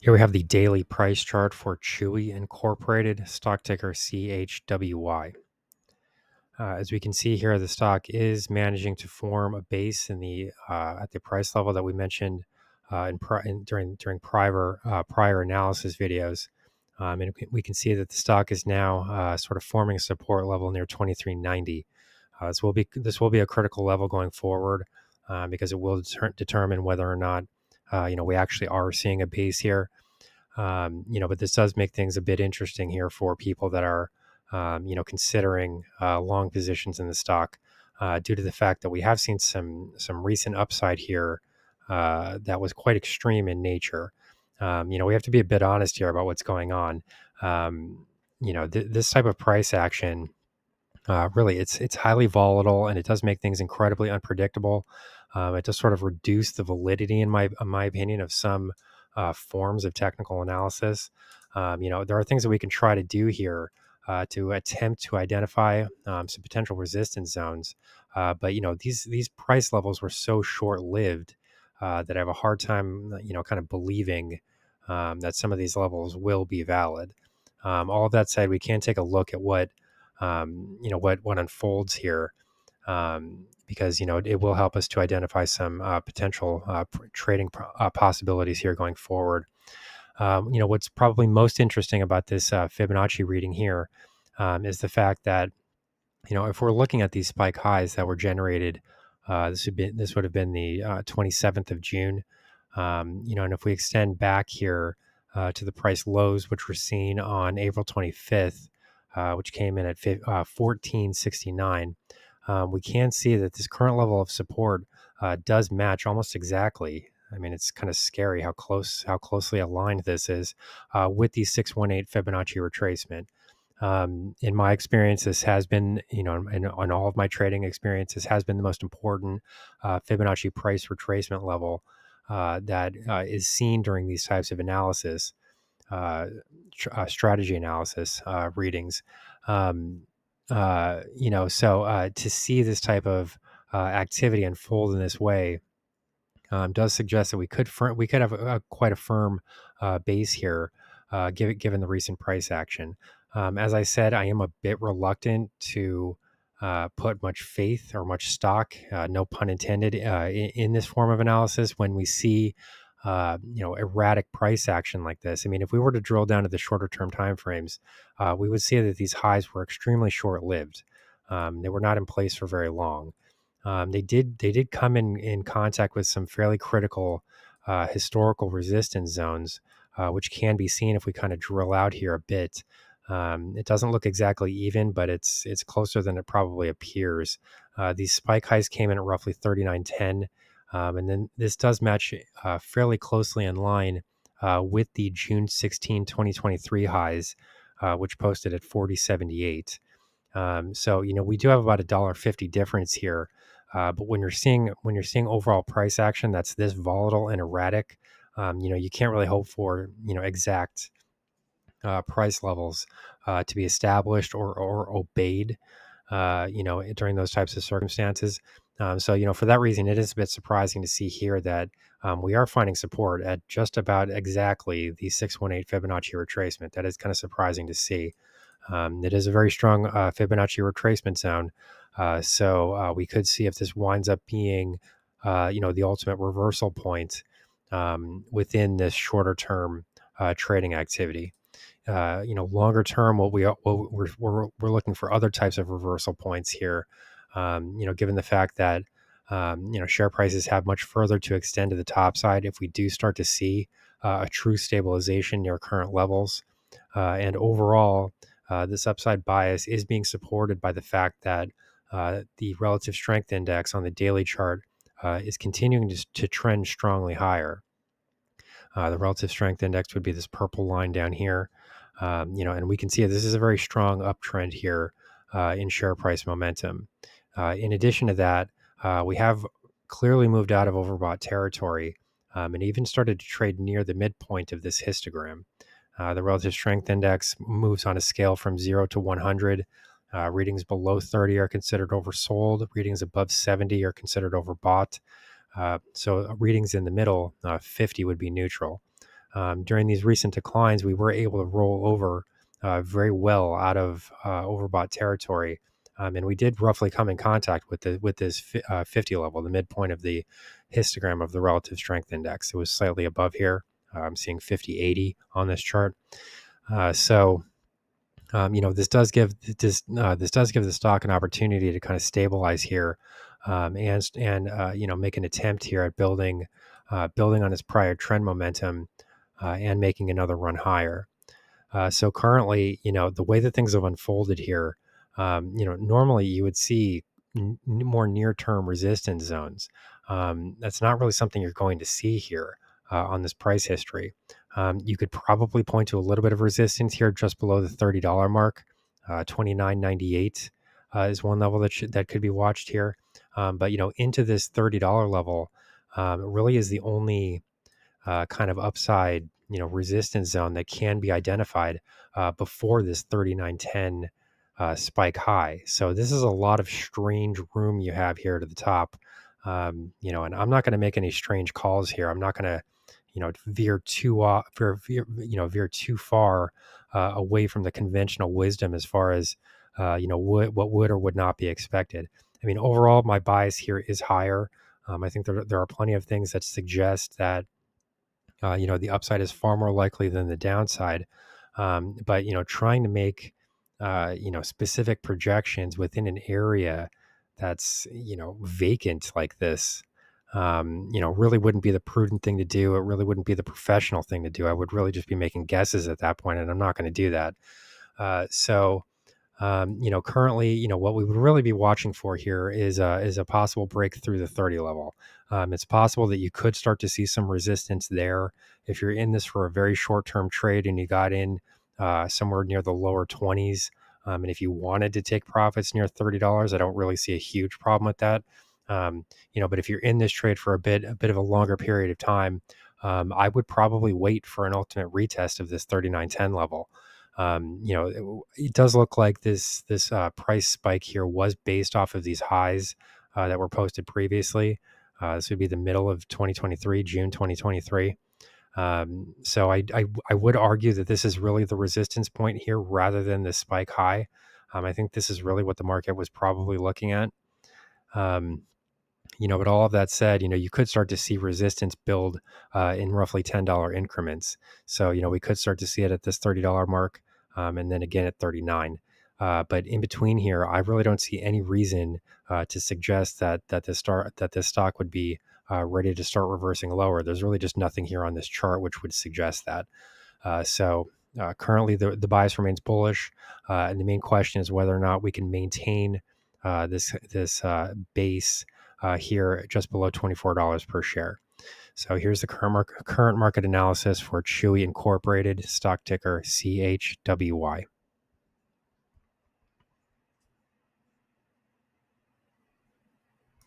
Here we have the daily price chart for CHEWY Incorporated, stock ticker CHWY. As we can see here, the stock is managing to form a base in the at the price level that we mentioned during prior analysis videos, and we can see that the stock is now sort of forming a support level near 2390. This will be a critical level going forward because it will determine whether or not we actually are seeing a base here. But this does make things a bit interesting here for people that are, considering long positions in the stock, due to the fact that we have seen some recent upside here that was quite extreme in nature. We have to be a bit honest here about what's going on. This type of price action. Really, it's highly volatile, and it does make things incredibly unpredictable. It does sort of reduce the validity, in my opinion, of some forms of technical analysis. There are things that we can try to do here to attempt to identify some potential resistance zones, but these price levels were so short lived that I have a hard time, kind of believing that some of these levels will be valid. All of that said, we can take a look at what unfolds here, because it will help us to identify some potential trading possibilities here going forward. What's probably most interesting about this Fibonacci reading here is the fact that if we're looking at these spike highs that were generated, this would have been the 27th of June. And if we extend back here to the price lows, which were seen on April 25th, which came in at 1469, we can see that this current level of support does match almost exactly. I mean, it's kind of scary how closely aligned this is with the 618 Fibonacci retracement. In my experience, this has been, in on all of my trading experiences, has been the most important Fibonacci price retracement level that is seen during these types of analysis, strategy analysis readings. So to see this type of activity unfold in this way does suggest that we could have quite a firm base here, given the recent price action. As I said, I am a bit reluctant to put much faith or much stock, no pun intended, in this form of analysis when we see erratic price action like this. I mean, if we were to drill down to the shorter term timeframes, we would see that these highs were extremely short lived. They were not in place for very long. They did come in contact with some fairly critical historical resistance zones, which can be seen if we kind of drill out here a bit. It doesn't look exactly even, but it's closer than it probably appears. These spike highs came in at roughly 39.10, and then this does match fairly closely in line with the June 16, 2023 highs, which posted at 40.78. So we do have about $1.50 difference here, but when you're seeing overall price action that's this volatile and erratic, you can't really hope for exact price levels to be established or obeyed, during those types of circumstances. So for that reason, it is a bit surprising to see here that we are finding support at just about exactly the 618 Fibonacci retracement. That is kind of surprising to see. It is a very strong Fibonacci retracement zone. So we could see if this winds up being, the ultimate reversal point within this shorter term trading activity. Longer term, we're looking for other types of reversal points here. Given the fact that share prices have much further to extend to the top side, if we do start to see a true stabilization near current levels, and overall, this upside bias is being supported by the fact that the relative strength index on the daily chart is continuing to trend strongly higher. The relative strength index would be this purple line down here. And we can see this is a very strong uptrend here in share price momentum. In addition to that, we have clearly moved out of overbought territory and even started to trade near the midpoint of this histogram. The relative strength index moves on a scale from 0 to 100. Readings below 30 are considered oversold. Readings above 70 are considered overbought. So readings in the middle, 50 would be neutral. During these recent declines, we were able to roll over very well out of overbought territory. And we did roughly come in contact with this 50 level, the midpoint of the histogram of the relative strength index. It was slightly above here. I'm seeing 50/80 on this chart. So this does give the stock an opportunity to kind of stabilize here, and make an attempt here at building on its prior trend momentum, and making another run higher. So currently, the way that things have unfolded here, normally you would see more near-term resistance zones. That's not really something you're going to see here on this price history. You could probably point to a little bit of resistance here just below the $30 mark. 29.98 is one level that could be watched here. But into this $30 level really is the only kind of upside, resistance zone that can be identified before this 39.10 spike high. So this is a lot of strange room you have here to the top. And I'm not going to make any strange calls here. I'm not going to, veer too off, veer too far away from the conventional wisdom as far as, what would or would not be expected. I mean, overall, my bias here is higher. I think there are plenty of things that suggest that the upside is far more likely than the downside. But trying to make specific projections within an area that's vacant like this, really wouldn't be the prudent thing to do. It really wouldn't be the professional thing to do. I would really just be making guesses at that point, and I'm not going to do that. Currently, what we would really be watching for here is a possible break through the 30 level. It's possible that you could start to see some resistance there if you're in this for a very short-term trade and you got in somewhere near the lower 20s. And if you wanted to take profits near $30, I don't really see a huge problem with that. But if you're in this trade for a bit of a longer period of time, I would probably wait for an ultimate retest of this 39.10 level. It does look like this price spike here was based off of these highs that were posted previously. This would be the middle of 2023, June 2023. So I would argue that this is really the resistance point here rather than the spike high. I think this is really what the market was probably looking at. But all of that said, you could start to see resistance build in roughly $10 increments. So, we could start to see it at this $30 mark, and then again at 39. But in between here, I really don't see any reason to suggest that this stock would be ready to start reversing lower. There's really just nothing here on this chart which would suggest that. Currently, the bias remains bullish, and the main question is whether or not we can maintain this base here just below $24 per share. So here's the current market analysis for CHEWY Incorporated, stock ticker CHWY.